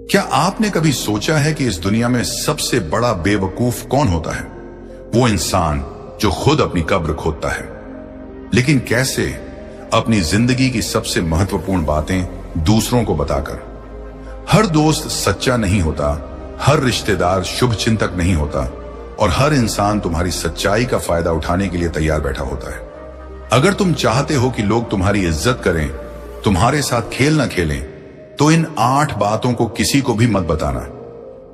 क्या आपने कभी सोचा है कि इस दुनिया में सबसे बड़ा बेवकूफ कौन होता है? वो इंसान जो खुद अपनी कब्र खोदता है, लेकिन कैसे? अपनी जिंदगी की सबसे महत्वपूर्ण बातें दूसरों को बताकर। हर दोस्त सच्चा नहीं होता, हर रिश्तेदार शुभ चिंतक नहीं होता, और हर इंसान तुम्हारी सच्चाई का फायदा उठाने के लिए तैयार बैठा होता है। अगर तुम चाहते हो कि लोग तुम्हारी इज्जत करें, तुम्हारे साथ खेल ना खेलें, तो इन 8 बातों को किसी को भी मत बताना।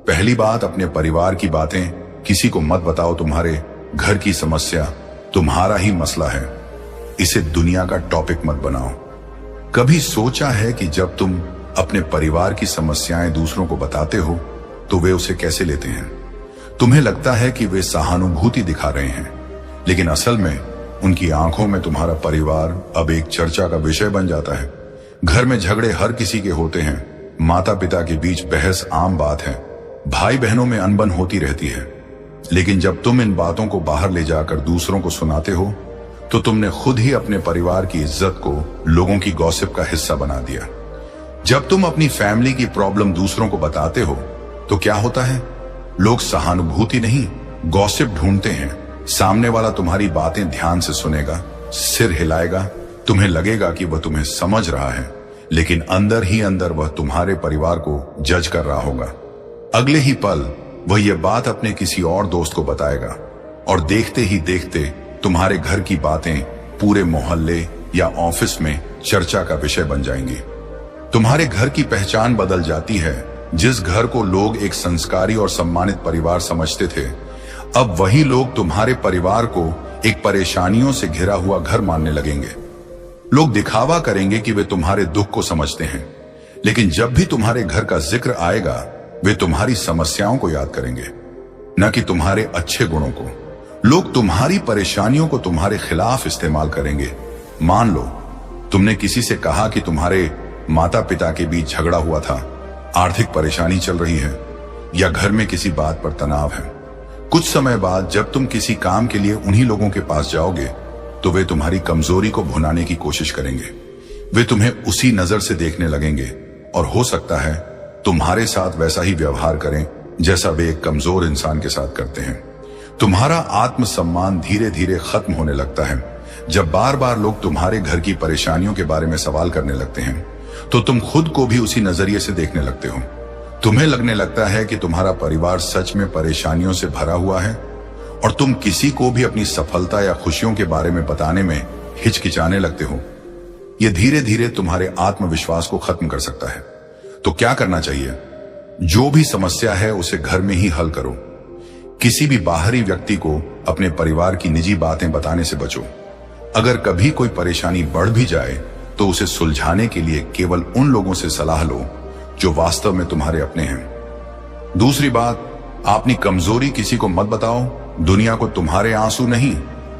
पहली बात, अपने परिवार की बातें किसी को मत बताओ। तुम्हारे घर की समस्या तुम्हारा ही मसला है, इसे दुनिया का टॉपिक मत बनाओ। कभी सोचा है कि जब तुम अपने परिवार की समस्याएं दूसरों को बताते हो तो वे उसे कैसे लेते हैं? तुम्हें लगता है कि वे सहानुभूति दिखा रहे हैं, लेकिन असल में उनकी आंखों में तुम्हारा परिवार अब एक चर्चा का विषय बन जाता है। घर में झगड़े हर किसी के होते हैं, माता पिता के बीच बहस आम बात है, भाई बहनों में अनबन होती रहती है। लेकिन जब तुम इन बातों को बाहर ले जाकर दूसरों को सुनाते हो तो तुमने खुद ही अपने परिवार की इज्जत को लोगों की गॉसिप का हिस्सा बना दिया। जब तुम अपनी फैमिली की प्रॉब्लम दूसरों को बताते हो तो क्या होता है? लोग सहानुभूति नहीं, गॉसिप ढूंढते हैं। सामने वाला तुम्हारी बातें ध्यान से सुनेगा, सिर हिलाएगा, तुम्हें लगेगा कि वह तुम्हें समझ रहा है, लेकिन अंदर ही अंदर वह तुम्हारे परिवार को जज कर रहा होगा। अगले ही पल वह यह बात अपने किसी और दोस्त को बताएगा, और देखते ही देखते तुम्हारे घर की बातें पूरे मोहल्ले या ऑफिस में चर्चा का विषय बन जाएंगी। तुम्हारे घर की पहचान बदल जाती है। जिस घर को लोग एक संस्कारी और सम्मानित परिवार समझते थे, अब वही लोग तुम्हारे परिवार को एक परेशानियों से घिरा हुआ घर मानने लगेंगे। लोग दिखावा करेंगे कि वे तुम्हारे दुख को समझते हैं, लेकिन जब भी तुम्हारे घर का जिक्र आएगा, वे तुम्हारी समस्याओं को याद करेंगे, न कि तुम्हारे अच्छे गुणों को। लोग तुम्हारी परेशानियों को तुम्हारे खिलाफ इस्तेमाल करेंगे। मान लो तुमने किसी से कहा कि तुम्हारे माता पिता के बीच झगड़ा हुआ था, आर्थिक परेशानी चल रही है, या घर में किसी बात पर तनाव है। कुछ समय बाद जब तुम किसी काम के लिए उन्हीं लोगों के पास जाओगे तो वे तुम्हारी कमजोरी को भुनाने की कोशिश करेंगे। वे तुम्हें उसी नजर से देखने लगेंगे, और हो सकता है तुम्हारे साथ वैसा ही व्यवहार करें जैसा वे एक कमजोर इंसान के साथ करते हैं। तुम्हारा आत्मसम्मान धीरे धीरे खत्म होने लगता है। जब बार बार लोग तुम्हारे घर की परेशानियों के बारे में सवाल करने लगते हैं तो तुम खुद को भी उसी नजरिए से देखने लगते हो। तुम्हें लगने लगता है कि तुम्हारा परिवार सच में परेशानियों से भरा हुआ है, और तुम किसी को भी अपनी सफलता या खुशियों के बारे में बताने में हिचकिचाने लगते हो। यह धीरे धीरे तुम्हारे आत्मविश्वास को खत्म कर सकता है। तो क्या करना चाहिए? जो भी समस्या है उसे घर में ही हल करो। किसी भी बाहरी व्यक्ति को अपने परिवार की निजी बातें बताने से बचो। अगर कभी कोई परेशानी बढ़ भी जाए तो उसे सुलझाने के लिए केवल उन लोगों से सलाह लो जो वास्तव में तुम्हारे अपने हैं। दूसरी बात, अपनी कमजोरी किसी को मत बताओ। दुनिया को तुम्हारे आंसू नहीं,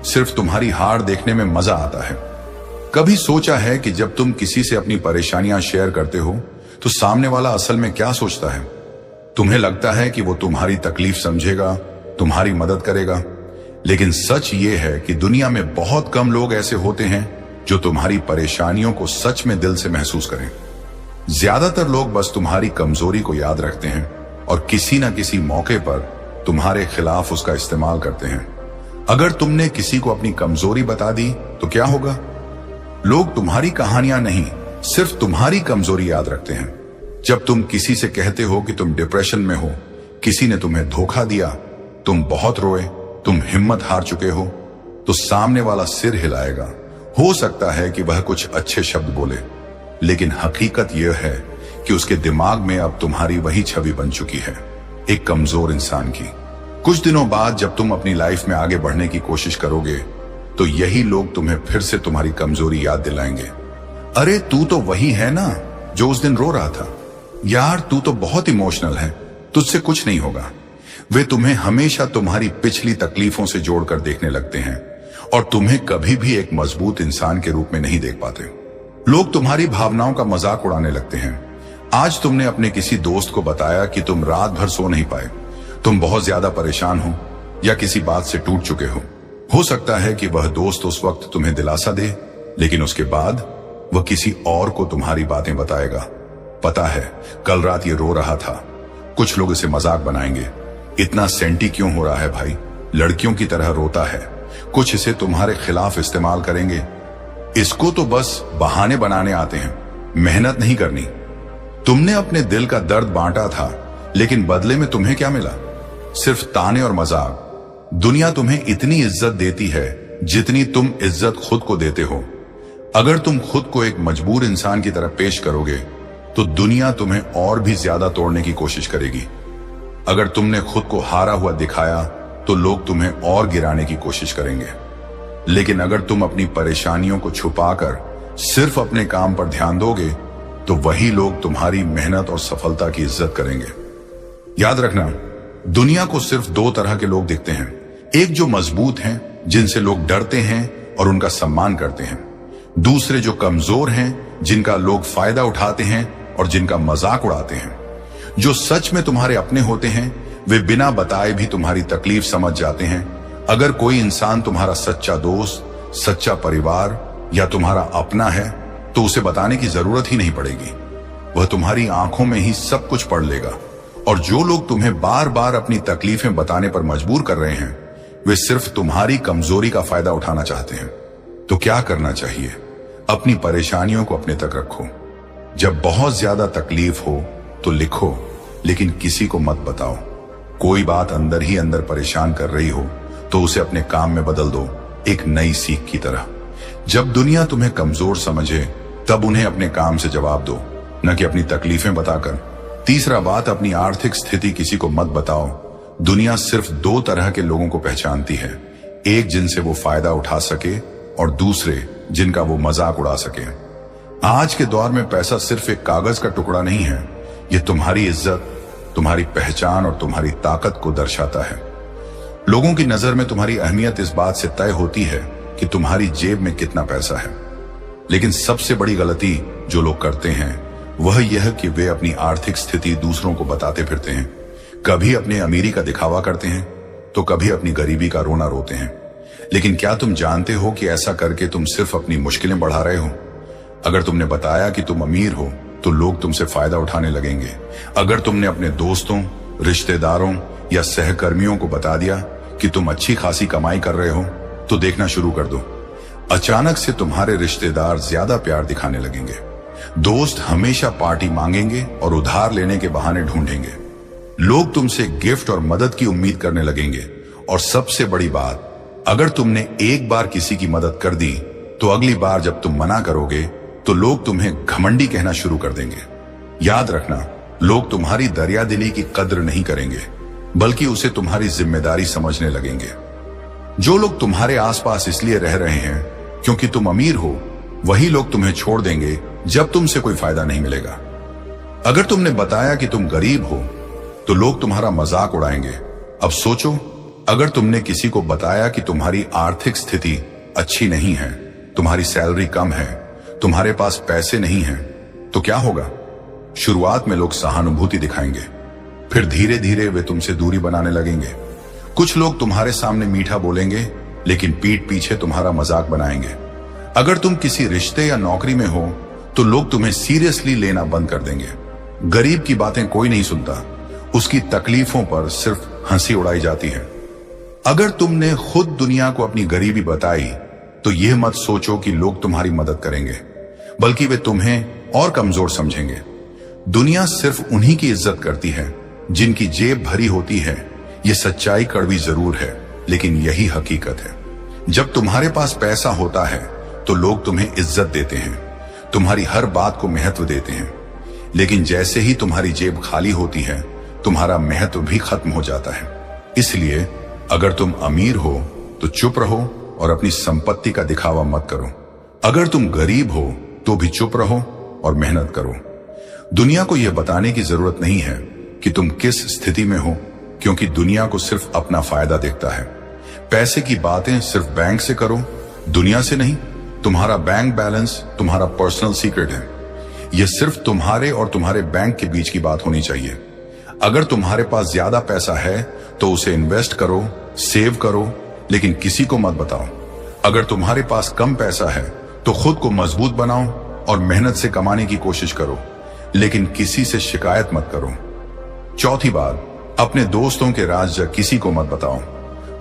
सिर्फ तुम्हारी हार देखने में मजा आता है। कभी सोचा है कि जब तुम किसी से अपनी परेशानियां शेयर करते हो तो सामने वाला असल में क्या सोचता है? तुम्हें लगता है कि वो तुम्हारी तकलीफ समझेगा, तुम्हारी मदद करेगा, लेकिन सच ये है कि दुनिया में बहुत कम लोग ऐसे होते हैं जो तुम्हारी परेशानियों को सच में दिल से महसूस करें। ज्यादातर लोग बस तुम्हारी कमजोरी को याद रखते हैं और किसी न किसी मौके पर तुम्हारे खिलाफ उसका इस्तेमाल करते हैं। अगर तुमने किसी को अपनी कमजोरी बता दी तो क्या होगा? लोग तुम्हारी कहानियां नहीं, सिर्फ तुम्हारी कमजोरी याद रखते हैं। जब तुम किसी से कहते हो कि तुम डिप्रेशन में हो, किसी ने तुम्हें धोखा दिया, तुम बहुत रोए, तुम हिम्मत हार चुके हो, तो सामने वाला सिर हिलाएगा। हो सकता है कि वह कुछ अच्छे शब्द बोले, लेकिन हकीकत यह है कि उसके दिमाग में अब तुम्हारी वही छवि बन चुकी है, एक कमजोर इंसान की। कुछ दिनों बाद जब तुम अपनी लाइफ में आगे बढ़ने की कोशिश करोगे तो यही लोग तुम्हें फिर से तुम्हारी कमजोरी याद दिलाएंगे। अरे तू तो वही है ना जो उस दिन रो रहा था, यार तू तो बहुत इमोशनल है, तुझसे कुछ नहीं होगा। वे तुम्हें हमेशा तुम्हारी पिछली तकलीफों से जोड़कर देखने लगते हैं और तुम्हें कभी भी एक मजबूत इंसान के रूप में नहीं देख पाते। लोग तुम्हारी भावनाओं का मजाक उड़ाने लगते हैं। आज तुमने अपने किसी दोस्त को बताया कि तुम रात भर सो नहीं पाए, तुम बहुत ज्यादा परेशान हो या किसी बात से टूट चुके हो सकता है कि वह दोस्त उस वक्त तुम्हें दिलासा दे, लेकिन उसके बाद वह किसी और को तुम्हारी बातें बताएगा। पता है कल रात ये रो रहा था। कुछ लोग इसे मजाक बनाएंगे, इतना सेंटी क्यों हो रहा है भाई, लड़कियों की तरह रोता है। कुछ इसे तुम्हारे खिलाफ इस्तेमाल करेंगे। इसको तो बस बहाने बनाने आते हैं, मेहनत नहीं करनी। तुमने अपने दिल का दर्द बांटा था, लेकिन बदले में तुम्हें क्या मिला? सिर्फ ताने और मजाक। दुनिया तुम्हें इतनी इज्जत देती है जितनी तुम इज्जत खुद को देते हो। अगर तुम खुद को एक मजबूर इंसान की तरह पेश करोगे तो दुनिया तुम्हें और भी ज्यादा तोड़ने की कोशिश करेगी। अगर तुमने खुद को हारा हुआ दिखाया तो लोग तुम्हें और गिराने की कोशिश करेंगे। लेकिन अगर तुम अपनी परेशानियों को छुपाकर सिर्फ अपने काम पर ध्यान दोगे तो वही लोग तुम्हारी मेहनत और सफलता की इज्जत करेंगे। याद रखना, दुनिया को सिर्फ दो तरह के लोग दिखते हैं। एक जो मजबूत हैं, जिनसे लोग डरते हैं और उनका सम्मान करते हैं। दूसरे जो कमजोर हैं, जिनका लोग फायदा उठाते हैं और जिनका मजाक उड़ाते हैं। जो सच में तुम्हारे अपने होते हैं, वे बिना बताए भी तुम्हारी तकलीफ समझ जाते हैं। अगर कोई इंसान तुम्हारा सच्चा दोस्त, सच्चा परिवार या तुम्हारा अपना है तो उसे बताने की जरूरत ही नहीं पड़ेगी। वह तुम्हारी आंखों में ही सब कुछ पढ़ लेगा। और जो लोग तुम्हें बार बार अपनी तकलीफें बताने पर मजबूर कर रहे हैं, वे सिर्फ तुम्हारी कमजोरी का फायदा उठाना चाहते हैं। तो क्या करना चाहिए? अपनी परेशानियों को अपने तक रखो। जब बहुत ज्यादा तकलीफ हो तो लिखो, लेकिन किसी को मत बताओ। कोई बात अंदर ही अंदर परेशान कर रही हो तो उसे अपने काम में बदल दो, एक नई सीख की तरह। जब दुनिया तुम्हें कमजोर समझे तब उन्हें अपने काम से जवाब दो, न कि अपनी तकलीफें बताकर। तीसरा बात, अपनी आर्थिक स्थिति किसी को मत बताओ। दुनिया सिर्फ दो तरह के लोगों को पहचानती है, एक जिनसे वो फायदा उठा सके और दूसरे जिनका वो मजाक उड़ा सके। आज के दौर में पैसा सिर्फ एक कागज का टुकड़ा नहीं है, ये तुम्हारी इज्जत, तुम्हारी पहचान और तुम्हारी ताकत को दर्शाता है। लोगों की नजर में तुम्हारी अहमियत इस बात से तय होती है कि तुम्हारी जेब में कितना पैसा है। लेकिन सबसे बड़ी गलती जो लोग करते हैं वह यह कि वे अपनी आर्थिक स्थिति दूसरों को बताते फिरते हैं। कभी अपने अमीरी का दिखावा करते हैं तो कभी अपनी गरीबी का रोना रोते हैं। लेकिन क्या तुम जानते हो कि ऐसा करके तुम सिर्फ अपनी मुश्किलें बढ़ा रहे हो? अगर तुमने बताया कि तुम अमीर हो तो लोग तुमसे फायदा उठाने लगेंगे। अगर तुमने अपने दोस्तों, रिश्तेदारों या सहकर्मियों को बता दिया कि तुम अच्छी खासी कमाई कर रहे हो तो देखना शुरू कर दो, अचानक से तुम्हारे रिश्तेदार ज्यादा प्यार दिखाने लगेंगे। दोस्त हमेशा पार्टी मांगेंगे और उधार लेने के बहाने ढूंढेंगे। लोग तुमसे गिफ्ट और मदद की उम्मीद करने लगेंगे। और सबसे बड़ी बात, अगर तुमने एक बार किसी की मदद कर दी तो अगली बार जब तुम मना करोगे तो लोग तुम्हें घमंडी कहना शुरू कर देंगे। याद रखना, लोग तुम्हारी दरियादिली की कद्र नहीं करेंगे, बल्कि उसे तुम्हारी जिम्मेदारी समझने लगेंगे। जो लोग तुम्हारे आसपास इसलिए रह रहे हैं क्योंकि तुम अमीर हो, वही लोग तुम्हें छोड़ देंगे जब तुमसे कोई फायदा नहीं मिलेगा। अगर तुमने बताया कि तुम गरीब हो तो लोग तुम्हारा मजाक उड़ाएंगे। अब सोचो, अगर तुमने किसी को बताया कि तुम्हारी आर्थिक स्थिति अच्छी नहीं है, तुम्हारी सैलरी कम है, तुम्हारे पास पैसे नहीं हैं, तो क्या होगा? शुरुआत में लोग सहानुभूति दिखाएंगे, फिर धीरे धीरे वे तुमसे दूरी बनाने लगेंगे। कुछ लोग तुम्हारे सामने मीठा बोलेंगे, लेकिन पीठ पीछे तुम्हारा मजाक बनाएंगे। अगर तुम किसी रिश्ते या नौकरी में हो तो लोग तुम्हें सीरियसली लेना बंद कर देंगे। गरीब की बातें कोई नहीं सुनता, उसकी तकलीफों पर सिर्फ हंसी उड़ाई जाती है। अगर तुमने खुद दुनिया को अपनी गरीबी बताई तो यह मत सोचो कि लोग तुम्हारी मदद करेंगे, बल्कि वे तुम्हें और कमजोर समझेंगे। दुनिया सिर्फ उन्हीं की इज्जत करती है जिनकी जेब भरी होती है। यह सच्चाई कड़वी जरूर है, लेकिन यही हकीकत है। जब तुम्हारे पास पैसा होता है तो लोग तुम्हें इज्जत देते हैं, तुम्हारी हर बात को महत्व देते हैं। लेकिन जैसे ही तुम्हारी जेब खाली होती है, तुम्हारा महत्व भी खत्म हो जाता है। इसलिए अगर तुम अमीर हो तो चुप रहो और अपनी संपत्ति का दिखावा मत करो। अगर तुम गरीब हो तो भी चुप रहो और मेहनत करो। दुनिया को यह बताने की जरूरत नहीं है कि तुम किस स्थिति में हो, क्योंकि दुनिया को सिर्फ अपना फायदा देखता है। पैसे की बातें सिर्फ बैंक से करो, दुनिया से नहीं। तुम्हारा बैंक बैलेंस तुम्हारा पर्सनल सीक्रेट है। यह सिर्फ तुम्हारे और तुम्हारे बैंक के बीच की बात होनी चाहिए। अगर तुम्हारे पास ज्यादा पैसा है तो उसे इन्वेस्ट करो, सेव करो, लेकिन किसी को मत बताओ। अगर तुम्हारे पास कम पैसा है तो खुद को मजबूत बनाओ और मेहनत से कमाने की कोशिश करो। लेकिन किसी से शिकायत मत करो। चौथी बात, अपने दोस्तों के राज किसी को मत बताओ।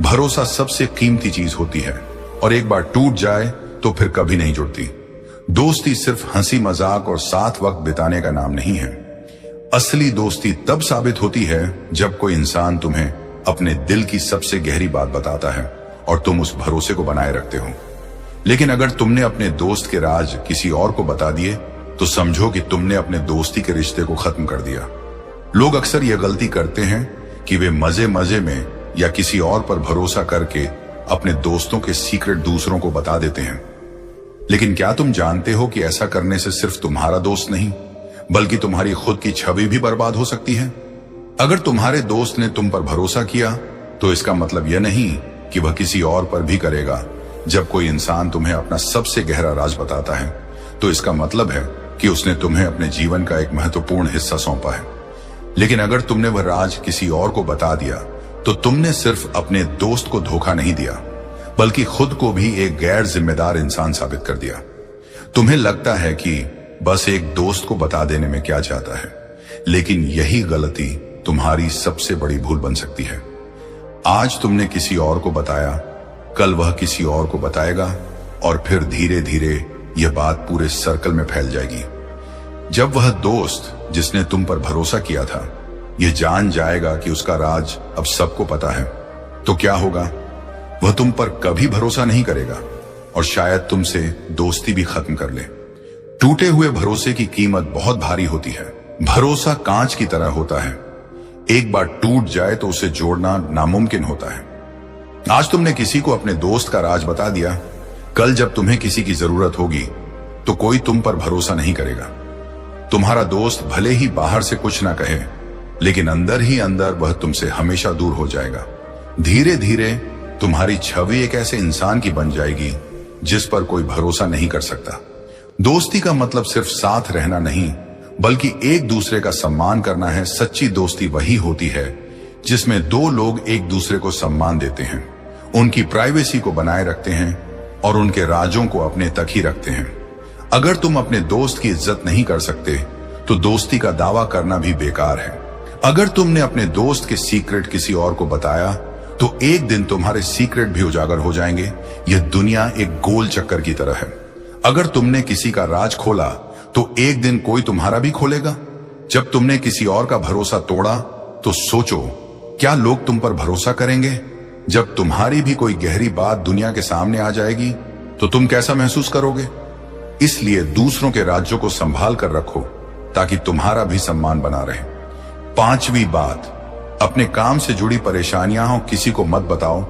भरोसा सबसे कीमती चीज होती है और एक बार टूट जाए तो फिर कभी नहीं जुड़ती। दोस्ती सिर्फ हंसी मजाक और साथ वक्त बिताने का नाम नहीं है। असली दोस्ती तब साबित होती है जब कोई इंसान तुम्हें अपने दिल की सबसे गहरी बात बताता है और तुम उस भरोसे को बनाए रखते हो। लेकिन अगर तुमने अपने दोस्त के राज किसी और को बता दिए तो समझो कि तुमने अपने दोस्ती के रिश्ते को खत्म कर दिया। लोग अक्सर यह गलती करते हैं कि वे मजे मजे में या किसी और पर भरोसा करके अपने दोस्तों के सीक्रेट दूसरों को बता देते हैं। लेकिन क्या तुम जानते हो कि ऐसा करने से सिर्फ तुम्हारा दोस्त नहीं बल्कि तुम्हारी खुद की छवि भी बर्बाद हो सकती है। अगर तुम्हारे दोस्त ने तुम पर भरोसा किया तो इसका मतलब यह नहीं कि वह किसी और पर भी करेगा। जब कोई इंसान तुम्हें अपना सबसे गहरा राज बताता है तो इसका मतलब है कि उसने तुम्हें अपने जीवन का एक महत्वपूर्ण हिस्सा सौंपा है। लेकिन अगर तुमने वह राज किसी और को बता दिया तो तुमने सिर्फ अपने दोस्त को धोखा नहीं दिया बल्कि खुद को भी एक गैर जिम्मेदार इंसान साबित कर दिया। तुम्हें लगता है कि बस एक दोस्त को बता देने में क्या जाता है, लेकिन यही गलती तुम्हारी सबसे बड़ी भूल बन सकती है। आज तुमने किसी और को बताया, कल वह किसी और को बताएगा और फिर धीरे धीरे यह बात पूरे सर्कल में फैल जाएगी। जब वह दोस्त जिसने तुम पर भरोसा किया था यह जान जाएगा कि उसका राज अब सबको पता है तो क्या होगा? वह तुम पर कभी भरोसा नहीं करेगा और शायद तुमसे दोस्ती भी खत्म कर ले। टूटे हुए भरोसे की कीमत बहुत भारी होती है। भरोसा कांच की तरह होता है, एक बार टूट जाए तो उसे जोड़ना नामुमकिन होता है। आज तुमने किसी को अपने दोस्त का राज बता दिया, कल जब तुम्हें किसी की जरूरत होगी तो कोई तुम पर भरोसा नहीं करेगा। तुम्हारा दोस्त भले ही बाहर से कुछ ना कहे लेकिन अंदर ही अंदर वह तुमसे हमेशा दूर हो जाएगा। धीरे धीरे तुम्हारी छवि एक ऐसे इंसान की बन जाएगी जिस पर कोई भरोसा नहीं कर सकता। दोस्ती का मतलब सिर्फ साथ रहना नहीं बल्कि एक दूसरे का सम्मान करना है। सच्ची दोस्ती वही होती है जिसमें दो लोग एक दूसरे को सम्मान देते हैं, उनकी प्राइवेसी को बनाए रखते हैं और उनके राजों को अपने तक ही रखते हैं। अगर तुम अपने दोस्त की इज्जत नहीं कर सकते तो दोस्ती का दावा करना भी बेकार है। अगर तुमने अपने दोस्त के सीक्रेट किसी और को बताया तो एक दिन तुम्हारे सीक्रेट भी उजागर हो जाएंगे। यह दुनिया एक गोल चक्कर की तरह है। अगर तुमने किसी का राज खोला तो एक दिन कोई तुम्हारा भी खोलेगा। जब तुमने किसी और का भरोसा तोड़ा तो सोचो, क्या लोग तुम पर भरोसा करेंगे? जब तुम्हारी भी कोई गहरी बात दुनिया के सामने आ जाएगी तो तुम कैसा महसूस करोगे? इसलिए दूसरों के राज्यों को संभाल कर रखो ताकि तुम्हारा भी सम्मान बना रहे। पांचवी बात, अपने काम से जुड़ी परेशानियां हो किसी को मत बताओ।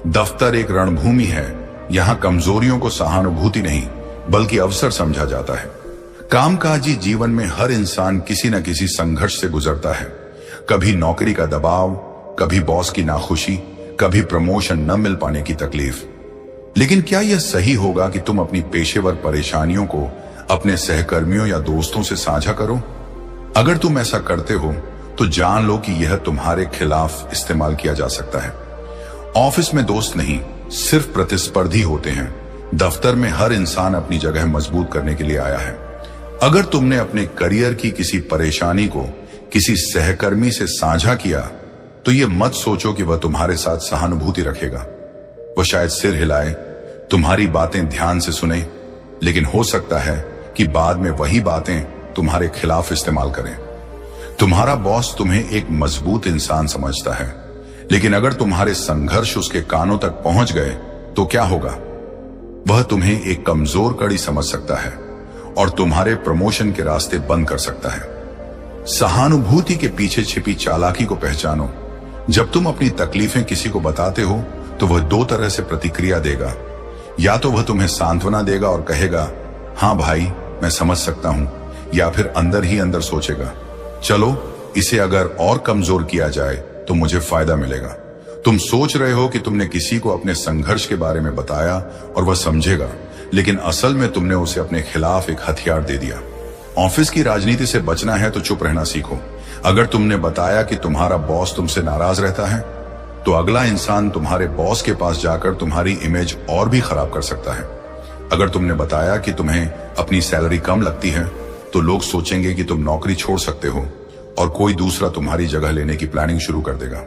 दफ्तर एक रणभूमि है, यहां कमजोरियों को सहानुभूति नहीं बल्कि अवसर समझा जाता है। कामकाजी जीवन में हर इंसान किसी न किसी संघर्ष से गुजरता है। कभी नौकरी का दबाव, कभी बॉस की नाखुशी, कभी प्रमोशन न मिल पाने की तकलीफ। लेकिन क्या यह सही होगा कि तुम अपनी पेशेवर परेशानियों को अपने सहकर्मियों या दोस्तों से साझा करो? अगर तुम ऐसा करते हो तो जान लो कि यह तुम्हारे खिलाफ इस्तेमाल किया जा सकता है। ऑफिस में दोस्त नहीं, सिर्फ प्रतिस्पर्धी होते हैं। दफ्तर में हर इंसान अपनी जगह मजबूत करने के लिए आया है। अगर तुमने अपने करियर की किसी परेशानी को किसी सहकर्मी से साझा किया तो यह मत सोचो कि वह तुम्हारे साथ सहानुभूति रखेगा। वह शायद सिर हिलाए, तुम्हारी बातें ध्यान से सुने, लेकिन हो सकता है कि बाद में वही बातें तुम्हारे खिलाफ इस्तेमाल करें। तुम्हारा बॉस तुम्हें एक मजबूत इंसान समझता है, लेकिन अगर तुम्हारे संघर्ष उसके कानों तक पहुंच गए तो क्या होगा? वह तुम्हें एक कमजोर कड़ी समझ सकता है और तुम्हारे प्रमोशन के रास्ते बंद कर सकता है। सहानुभूति के पीछे छिपी चालाकी को पहचानो। जब तुम अपनी तकलीफें किसी को बताते हो तो वह दो तरह से प्रतिक्रिया देगा। या तो वह तुम्हें सांत्वना देगा और कहेगा, हाँ भाई मैं समझ सकता हूं, या फिर अंदर ही अंदर सोचेगा, चलो इसे अगर और कमजोर किया जाए तो मुझे फायदा मिलेगा। तुम सोच रहे हो कि तुमने किसी को अपने संघर्ष के बारे में बताया और वह समझेगा, लेकिन असल में तुमने उसे अपने खिलाफ एक हथियार दे दिया। ऑफिस की राजनीति से बचना है तो चुप रहना सीखो। अगर तुमने बताया कि तुम्हारा बॉस तुमसे नाराज रहता है तो अगला इंसान तुम्हारे बॉस के पास जाकर तुम्हारी इमेज और भी खराब कर सकता है। अगर तुमने बताया कि तुम्हें अपनी सैलरी कम लगती है तो लोग सोचेंगे कि तुम नौकरी छोड़ सकते हो और कोई दूसरा तुम्हारी जगह लेने की प्लानिंग शुरू कर देगा।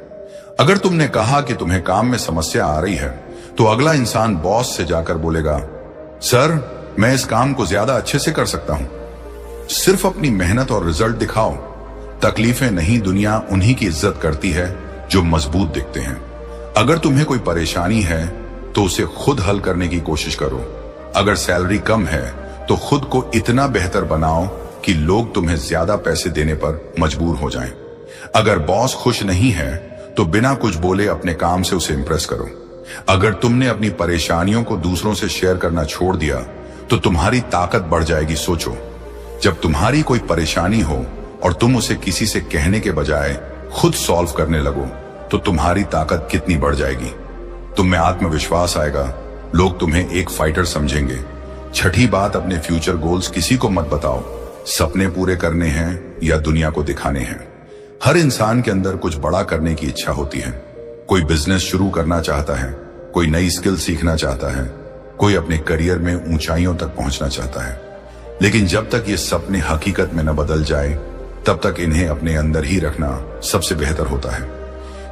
अगर तुमने कहा कि तुम्हें काम में समस्या आ रही है, तो अगला इंसान बॉस से जाकर बोलेगा, सर मैं इस काम को ज्यादा अच्छे से कर सकता हूं। सिर्फ अपनी मेहनत और रिजल्ट दिखाओ। तकलीफें नहीं, दुनिया उन्हीं की इज्जत करती है जो मजबूत दिखते हैं। अगर तुम्हें कोई परेशानी है तो उसे खुद हल करने की कोशिश करो। अगर सैलरी कम है तो खुद को इतना बेहतर बनाओ कि लोग तुम्हें ज्यादा पैसे देने पर मजबूर हो जाएं। अगर बॉस खुश नहीं है तो बिना कुछ बोले अपने काम से उसे इंप्रेस करो। अगर तुमने अपनी परेशानियों को दूसरों से शेयर करना छोड़ दिया तो तुम्हारी ताकत बढ़ जाएगी। सोचो, जब तुम्हारी कोई परेशानी हो और तुम उसे किसी से कहने के बजाय खुद सॉल्व करने लगो तो तुम्हारी ताकत कितनी बढ़ जाएगी। तुम में आत्मविश्वास आएगा, लोग तुम्हें एक फाइटर समझेंगे। छठी बात, अपने फ्यूचर गोल्स किसी को मत बताओ। सपने पूरे करने हैं या दुनिया को दिखाने हैं। हर इंसान के अंदर कुछ बड़ा करने की इच्छा होती है। कोई बिजनेस शुरू करना चाहता है, कोई नई स्किल सीखना चाहता है, कोई अपने करियर में ऊंचाइयों तक पहुंचना चाहता है। लेकिन जब तक ये सपने हकीकत में न बदल जाए, तब तक इन्हें अपने अंदर ही रखना सबसे बेहतर होता है।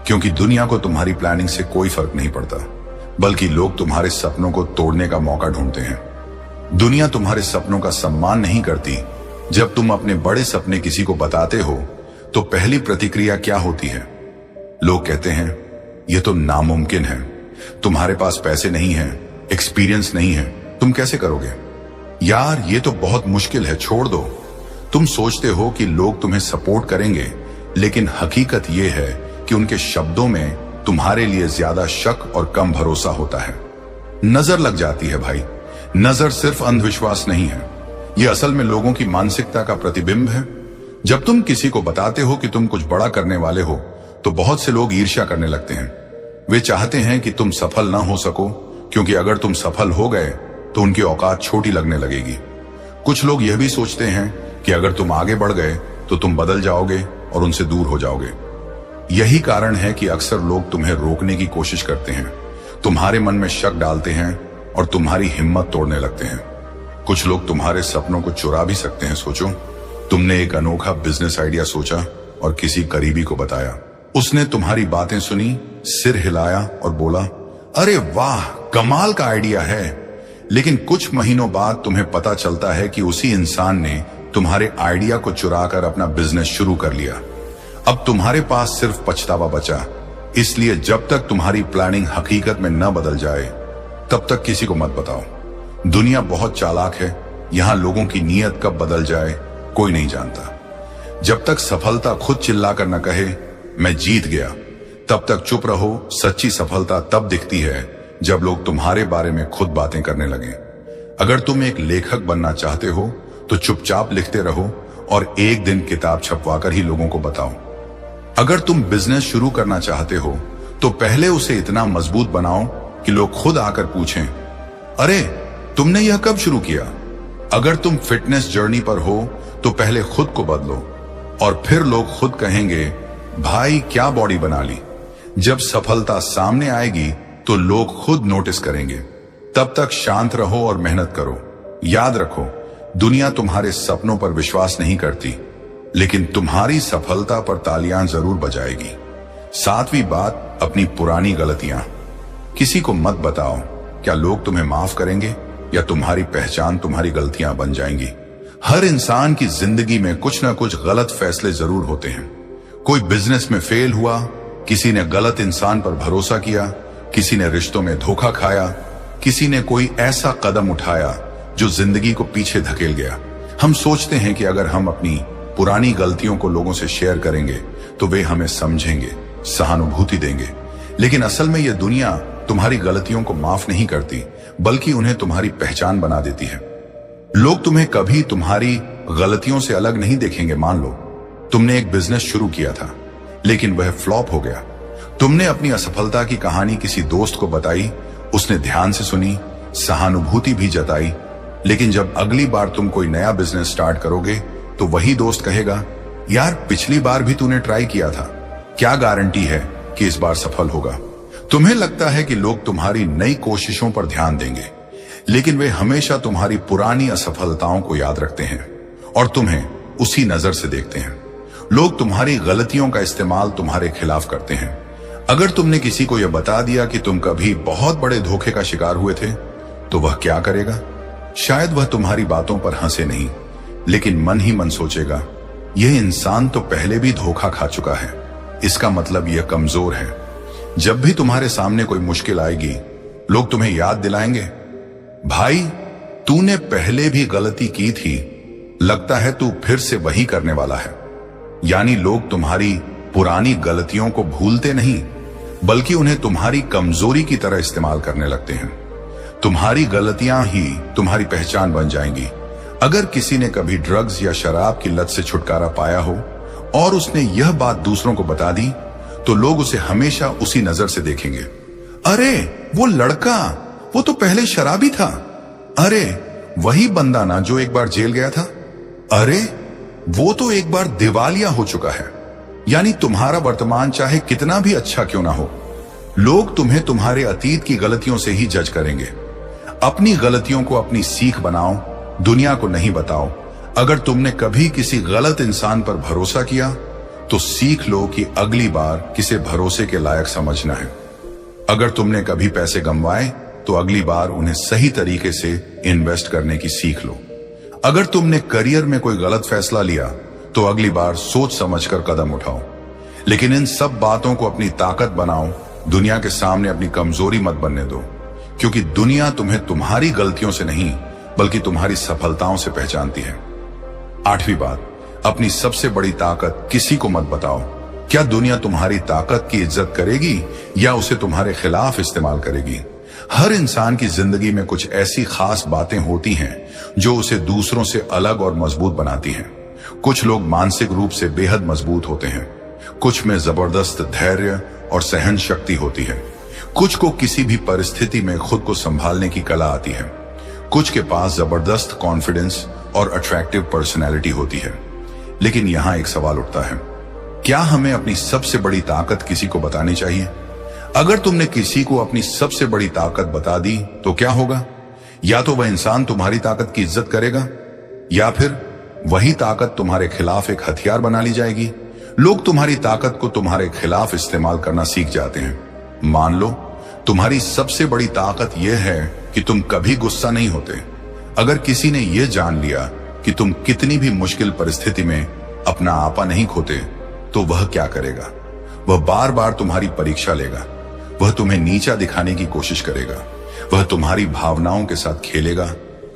क्योंकि दुनिया को तुम्हारी प्लानिंग से कोई फर्क नहीं पड़ता, बल्कि लोग तुम्हारे सपनों को तोड़ने का मौका ढूंढते हैं। दुनिया तुम्हारे सपनों का सम्मान नहीं करती। जब तुम अपने बड़े सपने किसी को बताते हो तो पहली प्रतिक्रिया क्या होती है? लोग कहते हैं, यह तो नामुमकिन है, तुम्हारे पास पैसे नहीं है, एक्सपीरियंस नहीं है, तुम कैसे करोगे? यार ये तो बहुत मुश्किल है, छोड़ दो। तुम सोचते हो कि लोग तुम्हें सपोर्ट करेंगे, लेकिन हकीकत यह है कि उनके शब्दों में तुम्हारे लिए ज्यादा शक और कम भरोसा होता है। नजर लग जाती है भाई। नजर सिर्फ अंधविश्वास नहीं है, यह असल में लोगों की मानसिकता का प्रतिबिंब है। जब तुम किसी को बताते हो कि तुम कुछ बड़ा करने वाले हो तो बहुत से लोग ईर्ष्या करने लगते हैं। वे चाहते हैं कि तुम सफल ना हो सको, क्योंकि अगर तुम सफल हो गए तो उनकी औकात छोटी लगने लगेगी। कुछ लोग यह भी सोचते हैं कि अगर तुम आगे बढ़ गए तो तुम बदल जाओगे और उनसे दूर हो जाओगे। यही कारण है कि अक्सर लोग तुम्हें रोकने की कोशिश करते हैं, तुम्हारे मन में शक डालते हैं और तुम्हारी हिम्मत तोड़ने लगते हैं। कुछ लोग तुम्हारे सपनों को चुरा भी सकते हैं। सोचो, तुमने एक अनोखा बिजनेस आइडिया सोचा और किसी करीबी को बताया। उसने तुम्हारी बातें सुनी, सिर हिलाया और बोला, अरे वाह, कमाल का आइडिया है। लेकिन कुछ महीनों बाद तुम्हें पता चलता है कि उसी इंसान ने तुम्हारे आइडिया को चुराकर अपना बिजनेस शुरू कर लिया। अब तुम्हारे पास सिर्फ पछतावा बचा। इसलिए जब तक तुम्हारी प्लानिंग हकीकत में न बदल जाए, तब तक किसी को मत बताओ। दुनिया बहुत चालाक है, यहां लोगों की नीयत कब बदल जाए कोई नहीं जानता। जब तक सफलता खुद चिल्लाकर न कहे मैं जीत गया, तब तक चुप रहो। सच्ची सफलता तब दिखती है जब लोग तुम्हारे बारे में खुद बातें करने लगे। अगर तुम एक लेखक बनना चाहते हो तो चुपचाप लिखते रहो और एक दिन किताब छपवाकर ही लोगों को बताओ। अगर तुम बिजनेस शुरू करना चाहते हो तो पहले उसे इतना मजबूत बनाओ कि लोग खुद आकर पूछें, अरे तुमने यह कब शुरू किया? अगर तुम फिटनेस जर्नी पर हो तो पहले खुद को बदलो और फिर लोग खुद कहेंगे, भाई क्या बॉडी बना ली। जब सफलता सामने आएगी तो लोग खुद नोटिस करेंगे। तब तक शांत रहो और मेहनत करो। याद रखो, दुनिया तुम्हारे सपनों पर विश्वास नहीं करती, लेकिन तुम्हारी सफलता पर तालियां जरूर बजाएगी। 7वीं बात, अपनी पुरानी गलतियां किसी को मत बताओ। क्या लोग तुम्हें माफ करेंगे या तुम्हारी पहचान तुम्हारी गलतियां बन जाएंगी? हर इंसान की जिंदगी में कुछ ना कुछ गलत फैसले जरूर होते हैं। कोई बिजनेस में फेल हुआ, किसी ने गलत इंसान पर भरोसा किया, किसी ने रिश्तों में धोखा खाया, किसी ने कोई ऐसा कदम उठाया जो जिंदगी को पीछे धकेल गया। हम सोचते हैं कि अगर हम अपनी पुरानी गलतियों को लोगों से शेयर करेंगे तो वे हमें समझेंगे, सहानुभूति देंगे। लेकिन असल में यह दुनिया तुम्हारी गलतियों को माफ नहीं करती, बल्कि उन्हें तुम्हारी पहचान बना देती है। लोग तुम्हें कभी तुम्हारी गलतियों से अलग नहीं देखेंगे। मान लो तुमने एक बिजनेस शुरू किया था, लेकिन वह फ्लॉप हो गया। तुमने अपनी असफलता की कहानी किसी दोस्त को बताई, उसने ध्यान से सुनी, सहानुभूति भी जताई। लेकिन जब अगली बार तुम कोई नया बिजनेस स्टार्ट करोगे तो वही दोस्त कहेगा, यार पिछली बार भी तूने ट्राई किया था, क्या गारंटी है कि इस बार सफल होगा? तुम्हें लगता है कि लोग तुम्हारी नई कोशिशों पर ध्यान देंगे, लेकिन वे हमेशा तुम्हारी पुरानी असफलताओं को याद रखते हैं। और तुम्हें उसी नजर से देखते हैं। लोग तुम्हारी गलतियों का इस्तेमाल तुम्हारे खिलाफ करते हैं। अगर तुमने किसी को यह बता दिया कि तुम कभी बहुत बड़े धोखे का शिकार हुए थे, तो वह क्या करेगा? शायद वह तुम्हारी बातों पर हंसे नहीं, लेकिन मन ही मन सोचेगा, यह इंसान तो पहले भी धोखा खा चुका है, इसका मतलब यह कमजोर है। जब भी तुम्हारे सामने कोई मुश्किल आएगी, लोग तुम्हें याद दिलाएंगे, भाई तूने पहले भी गलती की थी, लगता है तू फिर से वही करने वाला है। यानी लोग तुम्हारी पुरानी गलतियों को भूलते नहीं, बल्कि उन्हें तुम्हारी कमजोरी की तरह इस्तेमाल करने लगते हैं। तुम्हारी गलतियां ही तुम्हारी पहचान बन जाएंगी। अगर किसी ने कभी ड्रग्स या शराब की लत से छुटकारा पाया हो और उसने यह बात दूसरों को बता दी, तो लोग उसे हमेशा उसी नजर से देखेंगे। अरे वो लड़का, वो तो पहले शराबी था। अरे वही बंदा ना जो एक बार जेल गया था। अरे वो तो एक बार दिवालिया हो चुका है। यानी तुम्हारा वर्तमान चाहे कितना भी अच्छा क्यों ना हो, लोग तुम्हें तुम्हारे अतीत की गलतियों से ही जज करेंगे। अपनी गलतियों को अपनी सीख बनाओ, दुनिया को नहीं बताओ। अगर तुमने कभी किसी गलत इंसान पर भरोसा किया, तो सीख लो कि अगली बार किसे भरोसे के लायक समझना है। अगर तुमने कभी पैसे गंवाए, तो अगली बार उन्हें सही तरीके से इन्वेस्ट करने की सीख लो। अगर तुमने करियर में कोई गलत फैसला लिया, तो अगली बार सोच समझकर कदम उठाओ। लेकिन इन सब बातों को अपनी ताकत बनाओ, दुनिया के सामने अपनी कमजोरी मत बनने दो, क्योंकि दुनिया तुम्हें तुम्हारी गलतियों से नहीं, बल्कि तुम्हारी सफलताओं से पहचानती है। 8वीं बात, अपनी सबसे बड़ी ताकत किसी को मत बताओ। क्या दुनिया तुम्हारी ताकत की इज्जत करेगी या उसे तुम्हारे खिलाफ इस्तेमाल करेगी? हर इंसान की जिंदगी में कुछ ऐसी खास बातें होती हैं जो उसे दूसरों से अलग और मजबूत बनाती हैं। कुछ लोग मानसिक रूप से बेहद मजबूत होते हैं, कुछ में जबरदस्त धैर्य और सहन शक्ति होती है, कुछ को किसी भी परिस्थिति में खुद को संभालने की कला आती है, कुछ के पास जबरदस्त कॉन्फिडेंस और अट्रैक्टिव पर्सनैलिटी होती है। लेकिन यहां एक सवाल उठता है, क्या हमें अपनी सबसे बड़ी ताकत किसी को बतानी चाहिए? अगर तुमने किसी को अपनी सबसे बड़ी ताकत बता दी, तो क्या होगा? या तो वह इंसान तुम्हारी ताकत की इज्जत करेगा, या फिर वही ताकत तुम्हारे खिलाफ एक हथियार बना ली जाएगी। लोग तुम्हारी ताकत को तुम्हारे खिलाफ इस्तेमाल करना सीख जाते हैं। मान लो तुम्हारी सबसे बड़ी ताकत यह है कि तुम कभी गुस्सा नहीं होते। अगर किसी ने यह जान लिया कि तुम कितनी भी मुश्किल परिस्थिति में अपना आपा नहीं खोते, तो वह क्या करेगा? वह बार बार तुम्हारी परीक्षा लेगा, वह तुम्हें नीचा दिखाने की कोशिश करेगा, वह तुम्हारी भावनाओं के साथ खेलेगा,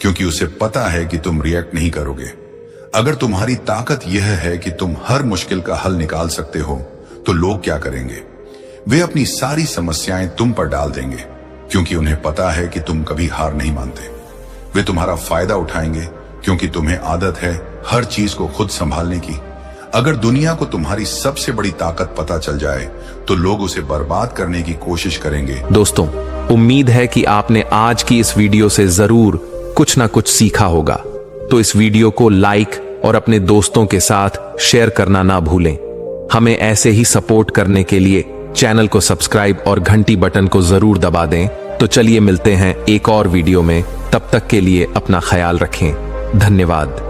क्योंकि उसे पता है कि तुम रिएक्ट नहीं करोगे। अगर तुम्हारी ताकत यह है कि तुम हर मुश्किल का हल निकाल सकते हो, तो लोग क्या करेंगे? वे अपनी सारी समस्याएं तुम पर डाल देंगे, क्योंकि उन्हें पता है कि तुम कभी हार नहीं मानते। वे तुम्हारा फायदा उठाएंगे, क्योंकि तुम्हें आदत है हर चीज को खुद संभालने की। अगर दुनिया को तुम्हारी सबसे बड़ी ताकत पता चल जाए, तो लोग उसे बर्बाद करने की कोशिश करेंगे। दोस्तों, उम्मीद है कि आपने आज की इस वीडियो से जरूर कुछ ना कुछ सीखा होगा। तो इस वीडियो को लाइक और अपने दोस्तों के साथ शेयर करना ना भूलें। हमें ऐसे ही सपोर्ट करने के लिए चैनल को सब्सक्राइब और घंटी बटन को जरूर दबा दें। तो चलिए मिलते हैं एक और वीडियो में। तब तक के लिए अपना ख्याल रखें। धन्यवाद।